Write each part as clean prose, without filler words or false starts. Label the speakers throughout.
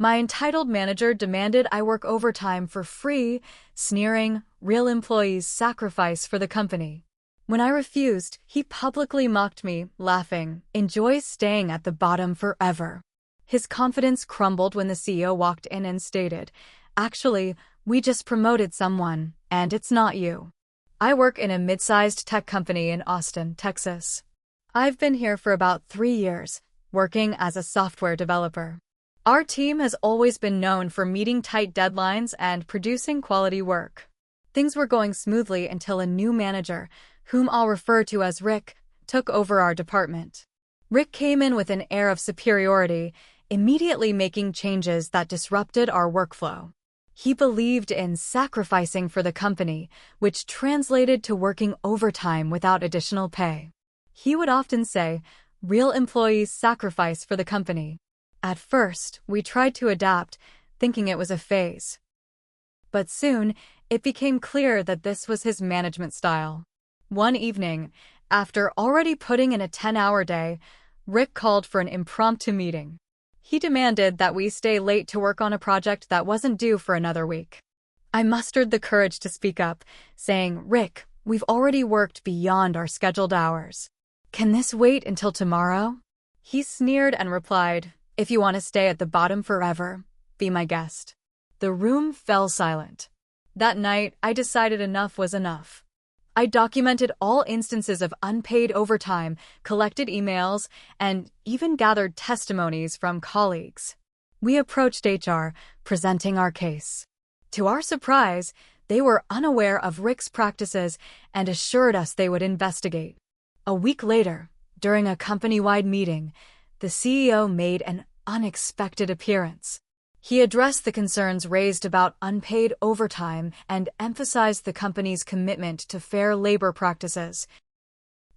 Speaker 1: My entitled manager demanded I work overtime for free, sneering, "Real employees sacrifice for the company." When I refused, he publicly mocked me, laughing, "Enjoy staying at the bottom forever." His confidence crumbled when the CEO walked in and stated, "Actually, we just promoted someone, and it's not you." I work in a mid-sized tech company in Austin, Texas. I've been here for about 3 years, working as a software developer. Our team has always been known for meeting tight deadlines and producing quality work. Things were going smoothly until a new manager, whom I'll refer to as Rick, took over our department. Rick came in with an air of superiority, immediately making changes that disrupted our workflow. He believed in sacrificing for the company, which translated to working overtime without additional pay. He would often say, "Real employees sacrifice for the company." At first, we tried to adapt, thinking it was a phase. But soon, it became clear that this was his management style. One evening, after already putting in a 10-hour day, Rick called for an impromptu meeting. He demanded that we stay late to work on a project that wasn't due for another week. I mustered the courage to speak up, saying, "Rick, we've already worked beyond our scheduled hours. Can this wait until tomorrow?" He sneered and replied, "If you want to stay at the bottom forever, be my guest." The room fell silent. That night, I decided enough was enough. I documented all instances of unpaid overtime, collected emails, and even gathered testimonies from colleagues. We approached HR, presenting our case. To our surprise, they were unaware of Rick's practices and assured us they would investigate. A week later, during a company-wide meeting, the CEO made an unexpected appearance. He addressed the concerns raised about unpaid overtime and emphasized the company's commitment to fair labor practices.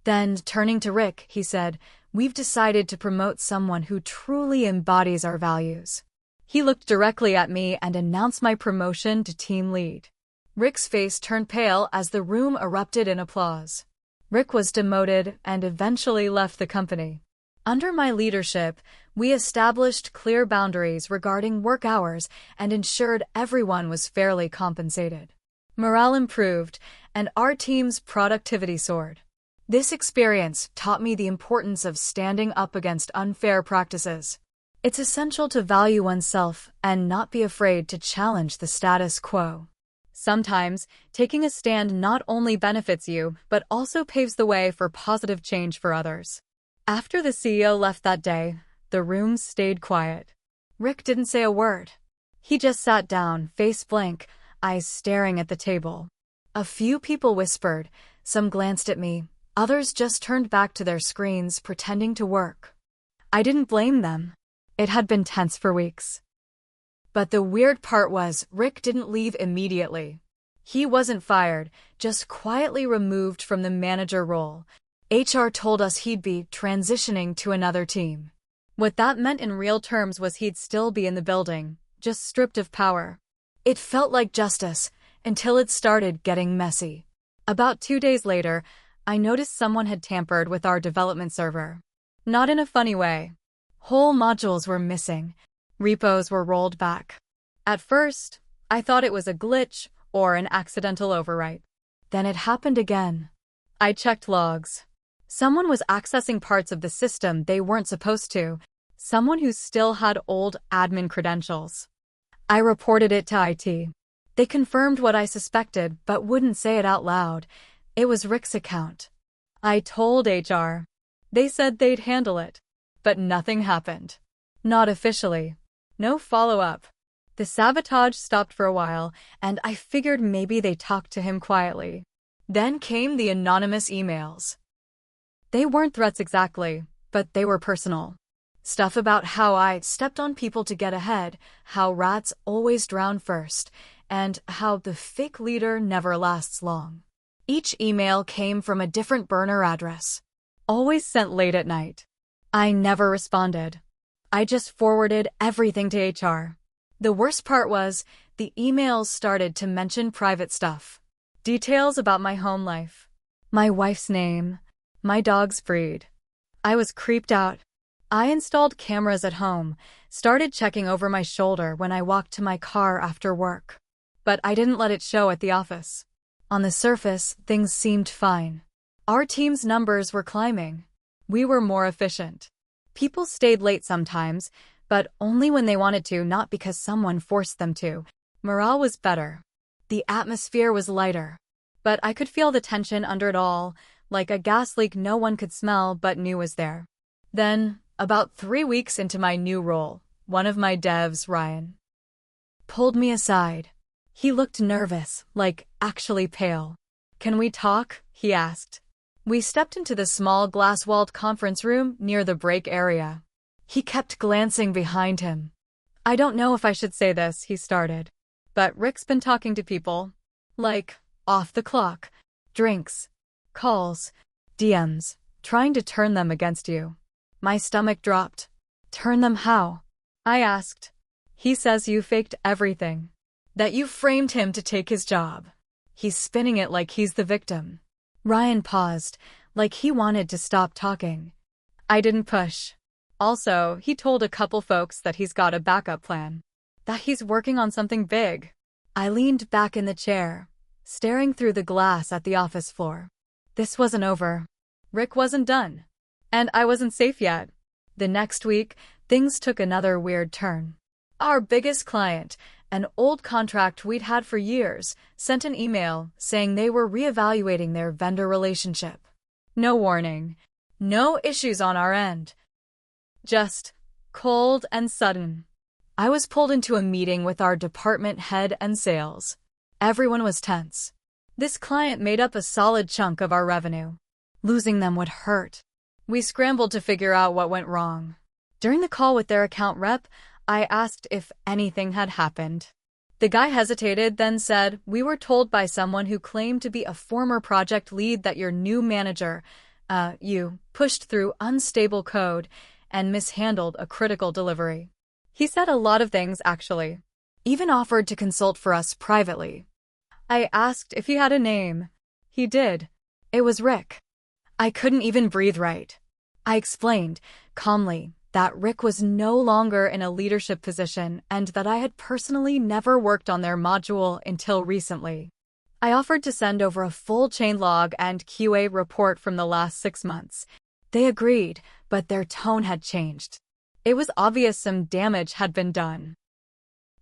Speaker 1: Then, turning to Rick, he said, "We've decided to promote someone who truly embodies our values." He looked directly at me and announced my promotion to team lead. Rick's face turned pale as the room erupted in applause. Rick was demoted and eventually left the company. Under my leadership, we established clear boundaries regarding work hours and ensured everyone was fairly compensated. Morale improved, and our team's productivity soared. This experience taught me the importance of standing up against unfair practices. It's essential to value oneself and not be afraid to challenge the status quo. Sometimes, taking a stand not only benefits you, but also paves the way for positive change for others. After the CEO left that day, the room stayed quiet. Rick didn't say a word. He just sat down, face blank, eyes staring at the table. A few people whispered, some glanced at me, others just turned back to their screens, pretending to work. I didn't blame them. It had been tense for weeks. But the weird part was, Rick didn't leave immediately. He wasn't fired, just quietly removed from the manager role. HR told us he'd be transitioning to another team. What that meant in real terms was he'd still be in the building, just stripped of power. It felt like justice, until it started getting messy. About 2 days later, I noticed someone had tampered with our development server. Not in a funny way. Whole modules were missing. Repos were rolled back. At first, I thought it was a glitch or an accidental overwrite. Then it happened again. I checked logs. Someone was accessing parts of the system they weren't supposed to. Someone who still had old admin credentials. I reported it to IT. They confirmed what I suspected but wouldn't say it out loud. It was Rick's account. I told HR. They said they'd handle it. But nothing happened. Not officially. No follow-up. The sabotage stopped for a while, and I figured maybe they talked to him quietly. Then came the anonymous emails. They weren't threats exactly, but they were personal. Stuff about how I stepped on people to get ahead, how rats always drown first, and how the fake leader never lasts long. Each email came from a different burner address. Always sent late at night. I never responded. I just forwarded everything to HR. The worst part was, the emails started to mention private stuff. Details about my home life. My wife's name. My dog's breed. I was creeped out. I installed cameras at home, started checking over my shoulder when I walked to my car after work. But I didn't let it show at the office. On the surface, things seemed fine. Our team's numbers were climbing. We were more efficient. People stayed late sometimes, but only when they wanted to, not because someone forced them to. Morale was better. The atmosphere was lighter. But I could feel the tension under it all, like a gas leak no one could smell but knew was there. Then, about 3 weeks into my new role, one of my devs, Ryan, pulled me aside. He looked nervous, like actually pale. "Can we talk?" he asked. We stepped into the small glass-walled conference room near the break area. He kept glancing behind him. "I don't know if I should say this," he started, "but Rick's been talking to people. Like, off the clock. Drinks, calls, DMs, trying to turn them against you." My stomach dropped. "Turn them how?" I asked. "He says you faked everything. That you framed him to take his job." He's spinning it like he's the victim. Ryan paused, like he wanted to stop talking. I didn't push. Also, he told a couple folks that he's got a backup plan. That he's working on something big. I leaned back in the chair, staring through the glass at the office floor. This wasn't over. Rick wasn't done. And I wasn't safe yet. The next week, things took another weird turn. Our biggest client, an old contract we'd had for years, sent an email saying they were reevaluating their vendor relationship. No warning. No issues on our end. Just cold and sudden. I was pulled into a meeting with our department head and sales. Everyone was tense. This client made up a solid chunk of our revenue. Losing them would hurt. We scrambled to figure out what went wrong. During the call with their account rep, I asked if anything had happened. The guy hesitated, then said, "We were told by someone who claimed to be a former project lead that your new manager, you, pushed through unstable code and mishandled a critical delivery." He said a lot of things, actually. Even offered to consult for us privately. I asked if he had a name. He did. It was Rick. I couldn't even breathe right. I explained, calmly, that Rick was no longer in a leadership position and that I had personally never worked on their module until recently. I offered to send over a full chain log and QA report from the last 6 months. They agreed, but their tone had changed. It was obvious some damage had been done.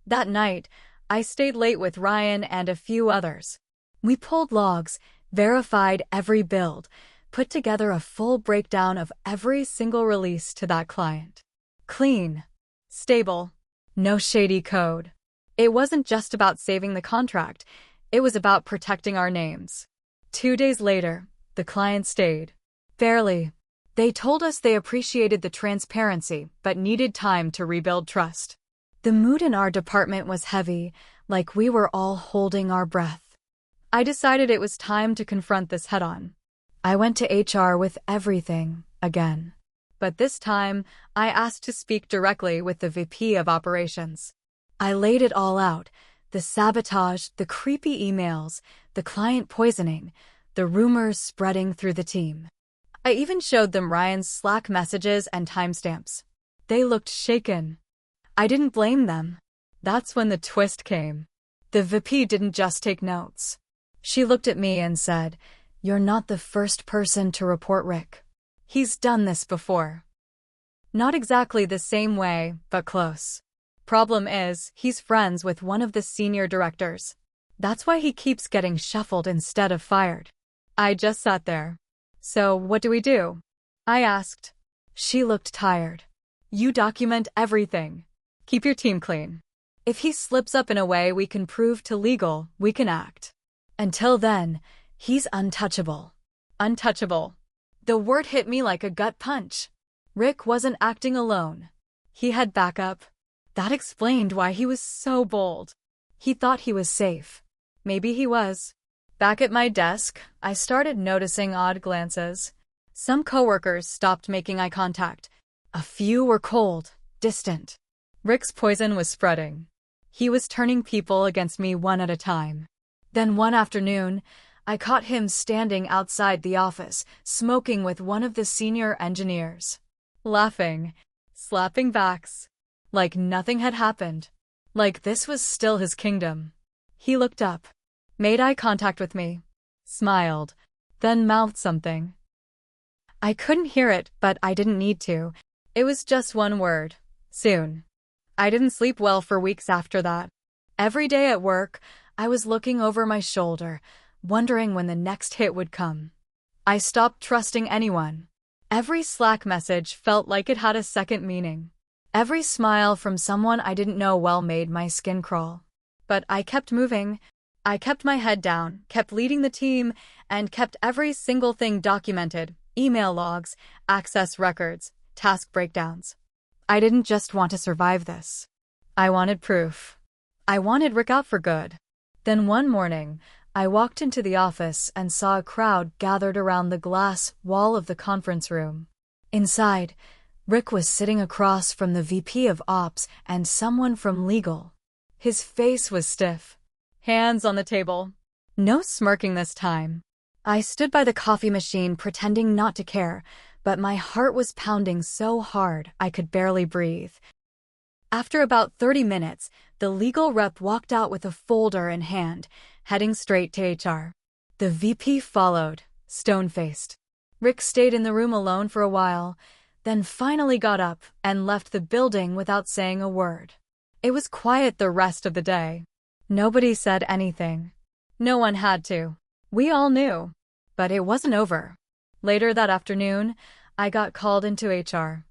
Speaker 1: That night, I stayed late with Ryan and a few others. We pulled logs, verified every build, put together a full breakdown of every single release to that client. Clean. Stable. No shady code. It wasn't just about saving the contract. It was about protecting our names. 2 days later, the client stayed. Barely. They told us they appreciated the transparency, but needed time to rebuild trust. The mood in our department was heavy, like we were all holding our breath. I decided it was time to confront this head-on. I went to HR with everything, again. But this time, I asked to speak directly with the VP of Operations. I laid it all out, the sabotage, the creepy emails, the client poisoning, the rumors spreading through the team. I even showed them Ryan's Slack messages and timestamps. They looked shaken. I didn't blame them. That's when the twist came. The VP didn't just take notes. She looked at me and said, "You're not the first person to report Rick. He's done this before." Not exactly the same way, but close. Problem is, he's friends with one of the senior directors. That's why he keeps getting shuffled instead of fired. I just sat there. "So, what do we do?" I asked. She looked tired. "You document everything. Keep your team clean. If he slips up in a way we can prove to legal, we can act. Until then, he's untouchable." Untouchable. The word hit me like a gut punch. Rick wasn't acting alone. He had backup. That explained why he was so bold. He thought he was safe. Maybe he was. Back at my desk, I started noticing odd glances. Some coworkers stopped making eye contact. A few were cold, distant. Rick's poison was spreading. He was turning people against me one at a time. Then one afternoon, I caught him standing outside the office, smoking with one of the senior engineers. Laughing, slapping backs. Like nothing had happened. Like this was still his kingdom. He looked up, made eye contact with me, smiled, then mouthed something. I couldn't hear it, but I didn't need to. It was just one word. Soon. I didn't sleep well for weeks after that. Every day at work, I was looking over my shoulder, wondering when the next hit would come. I stopped trusting anyone. Every Slack message felt like it had a second meaning. Every smile from someone I didn't know well made my skin crawl. But I kept moving. I kept my head down, kept leading the team, and kept every single thing documented: email logs, access records, task breakdowns. I didn't just want to survive this. I wanted proof. I wanted Rick out for good. Then one morning, I walked into the office and saw a crowd gathered around the glass wall of the conference room. Inside, Rick was sitting across from the VP of Ops and someone from legal. His face was stiff, hands on the table. No smirking this time. I stood by the coffee machine pretending not to care, but my heart was pounding so hard I could barely breathe. After about 30 minutes, the legal rep walked out with a folder in hand, heading straight to HR. The VP followed, stone-faced. Rick stayed in the room alone for a while, then finally got up and left the building without saying a word. It was quiet the rest of the day. Nobody said anything. No one had to. We all knew. But it wasn't over. Later that afternoon, I got called into HR.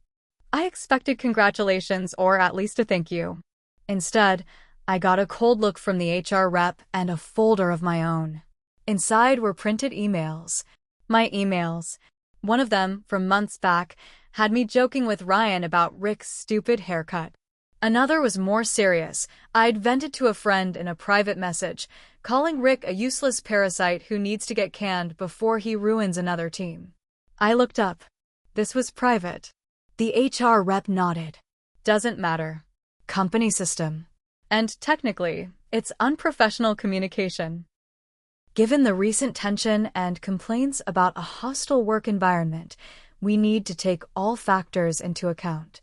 Speaker 1: I expected congratulations or at least a thank you. Instead, I got a cold look from the HR rep and a folder of my own. Inside were printed emails. My emails. One of them, from months back, had me joking with Ryan about Rick's stupid haircut. Another was more serious. I'd vented to a friend in a private message, calling Rick a useless parasite who needs to get canned before he ruins another team. I looked up. This was private. The HR rep nodded. Doesn't matter. Company system. And technically, it's unprofessional communication. Given the recent tension and complaints about a hostile work environment, we need to take all factors into account.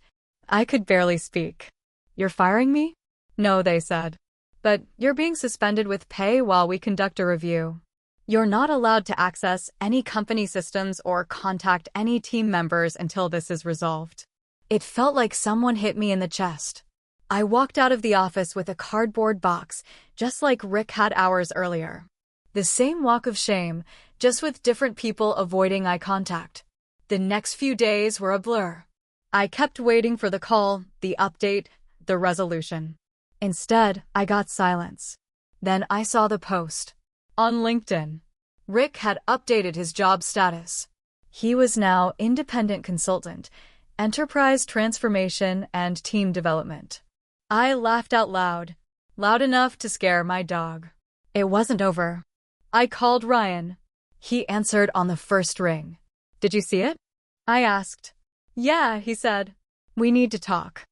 Speaker 1: I could barely speak. You're firing me? No, they said. But you're being suspended with pay while we conduct a review. You're not allowed to access any company systems or contact any team members until this is resolved. It felt like someone hit me in the chest. I walked out of the office with a cardboard box, just like Rick had hours earlier. The same walk of shame, just with different people avoiding eye contact. The next few days were a blur. I kept waiting for the call, the update, the resolution. Instead, I got silence. Then I saw the post. On LinkedIn. Rick had updated his job status. He was now independent consultant, enterprise transformation and team development. I laughed out loud, loud enough to scare my dog. It wasn't over. I called Ryan. He answered on the first ring. Did you see it? I asked. Yeah, he said. We need to talk.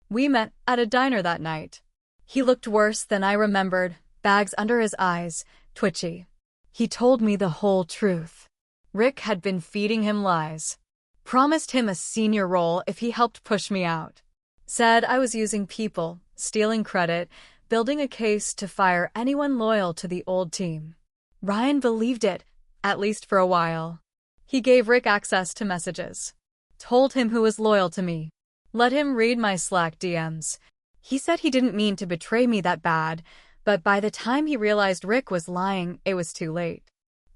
Speaker 1: We met at a diner that night. He looked worse than I remembered, bags under his eyes, twitchy. He told me the whole truth. Rick had been feeding him lies. Promised him a senior role if he helped push me out. Said I was using people, stealing credit, building a case to fire anyone loyal to the old team. Ryan believed it, at least for a while. He gave Rick access to messages. Told him who was loyal to me. Let him read my Slack DMs. He said he didn't mean to betray me that bad, but by the time he realized Rick was lying, it was too late.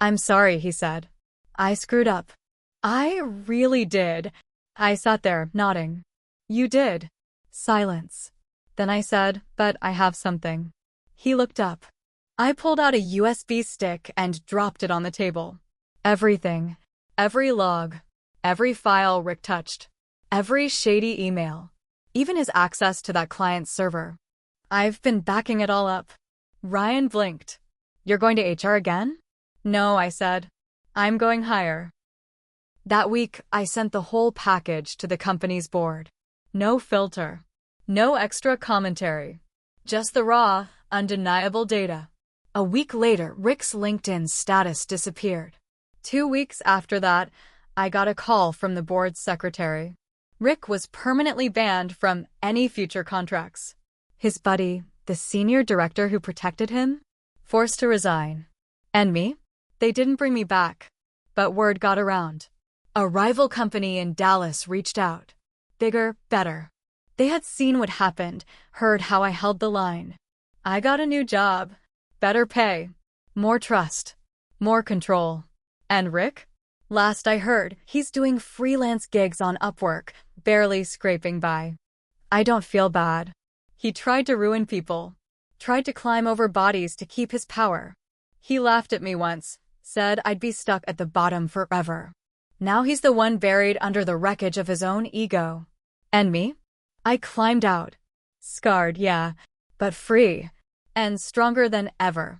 Speaker 1: I'm sorry, he said. I screwed up. I really did. I sat there, nodding. You did. Silence. Then I said, but I have something. He looked up. I pulled out a USB stick and dropped it on the table. Everything. Every log. Every file Rick touched. Every shady email. Even his access to that client's server. I've been backing it all up. Ryan blinked. You're going to HR again? No, I said. I'm going higher. That week, I sent the whole package to the company's board. No filter. No extra commentary. Just the raw, undeniable data. A week later, Rick's LinkedIn status disappeared. 2 weeks after that, I got a call from the board's secretary. Rick was permanently banned from any future contracts. His buddy, the senior director who protected him, forced to resign. And me? They didn't bring me back. But word got around. A rival company in Dallas reached out. Bigger, better. They had seen what happened, heard how I held the line. I got a new job. Better pay. More trust. More control. And Rick? Last I heard, he's doing freelance gigs on Upwork, barely scraping by. I don't feel bad. He tried to ruin people. Tried to climb over bodies to keep his power. He laughed at me once, said I'd be stuck at the bottom forever. Now he's the one buried under the wreckage of his own ego. And me? I climbed out. Scarred, yeah, but free. And stronger than ever.